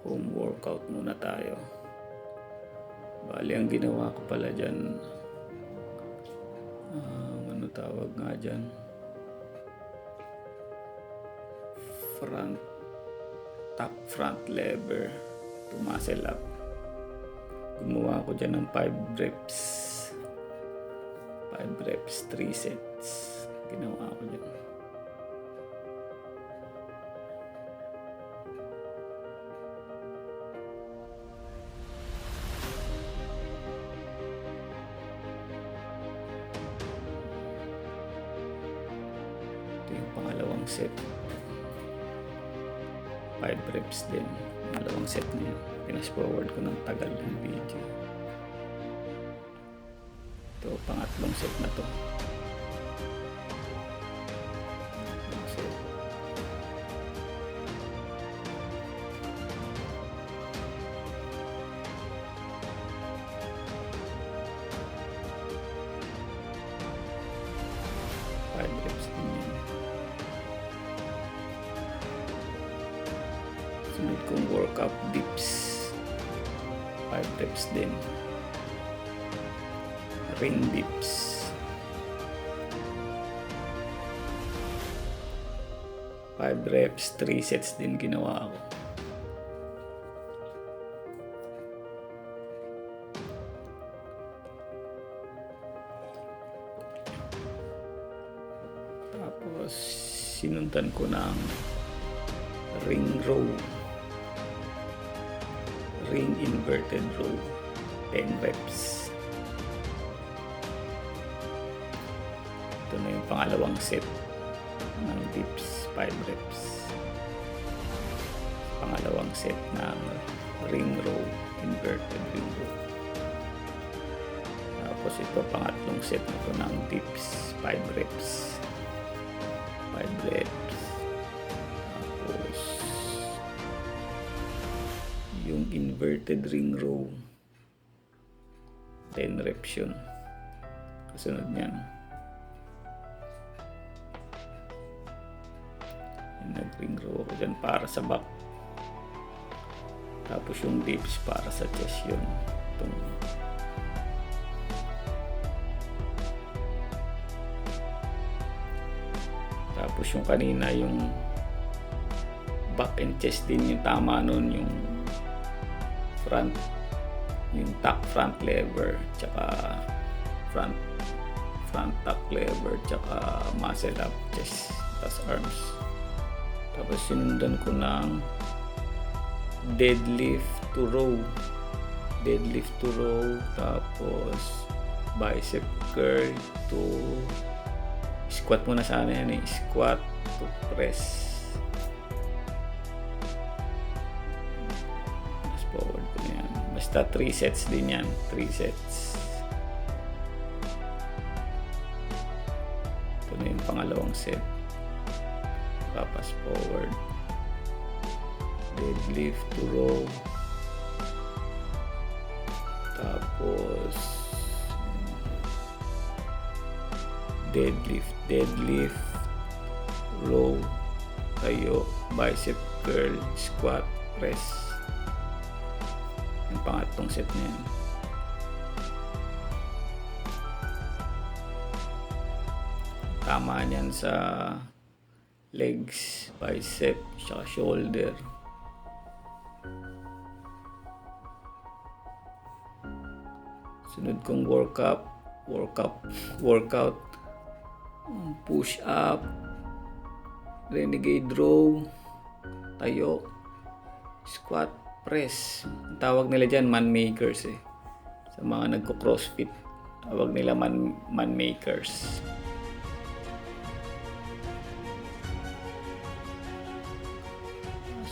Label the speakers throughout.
Speaker 1: home workout muna tayo. Bali, ang ginawa ko pala dyan, ano tawag nga dyan? Top front lever to muscle up. Gumawa ko dyan ng 5 reps. 5 reps, 3 sets. Ginawa ko dyan. Ito yung pangalawang set. 5 reps din. Pangalawang set na yun. Finish forward ko ng tagal ng video. Ito, pangatlong set na to. Pangatlong set. Five reps din yun. Sunod kong workout dips. 5 reps din. Ring dips. 5 reps, 3 sets din ginawa ako. Tapos sinundan ko ng ring row. Ring inverted row. 10 reps. Ito na yung pangalawang set ng dips, 5 reps. Pangalawang set ng ring row, inverted ring row. Tapos ito, pangatlong set na ito ng dips, 5 reps. 5 reps. Tapos yung inverted ring row, 10 reps yun. Kasunod niyan. Nag-ring row ako dyan para sa back. Tapos yung dips para sa chest yun. Itong tapos yung kanina yung back and chest din yung tama nun, yung front, yung top front lever tsaka front top lever tsaka muscle up chest tas arms. Tapos sinundan ko ng deadlift to row. Deadlift to row. Tapos bicep curl to squat muna sana yan eh. Squat to press. Mas forward ko na yan. Basta 3 sets din yan. 3 sets. Ito na yung pangalawang set. Pass forward, deadlift to row, tapos deadlift, row, tayo, bicep curl, squat, press. Yung pangatlong set na yan. Tama niyan sa legs, bicep, saka shoulder. Sunod kong workout, push up, renegade row, tayo, squat, press. Ang tawag nila dyan, man makers eh. Sa mga nagko-crossfit, tawag nila man makers.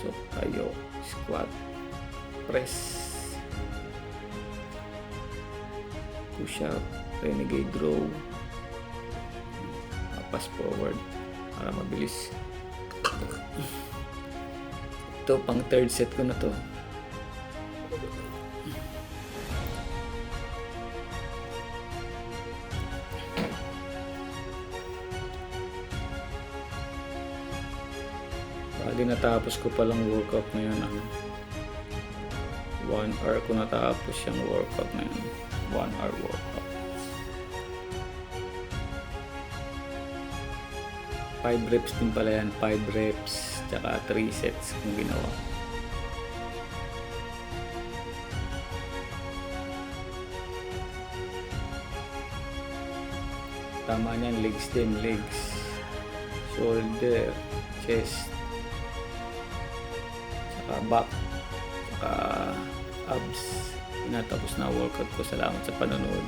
Speaker 1: So, tayo, squat, press, push up, renegade row, pass forward para mabilis. Ito, pang third set ko na to. Bali natapos ko palang workout ngayon ang 1 hour ko natapos yung workout na yun. 1 hour workout. 5 reps din pala yan. 5 reps tsaka 3 sets kung ginawa. Tama niyan, legs din. Legs, shoulder, chest, tsaka back, tsaka abs. Natapos na workout ko. Salamat sa panonood.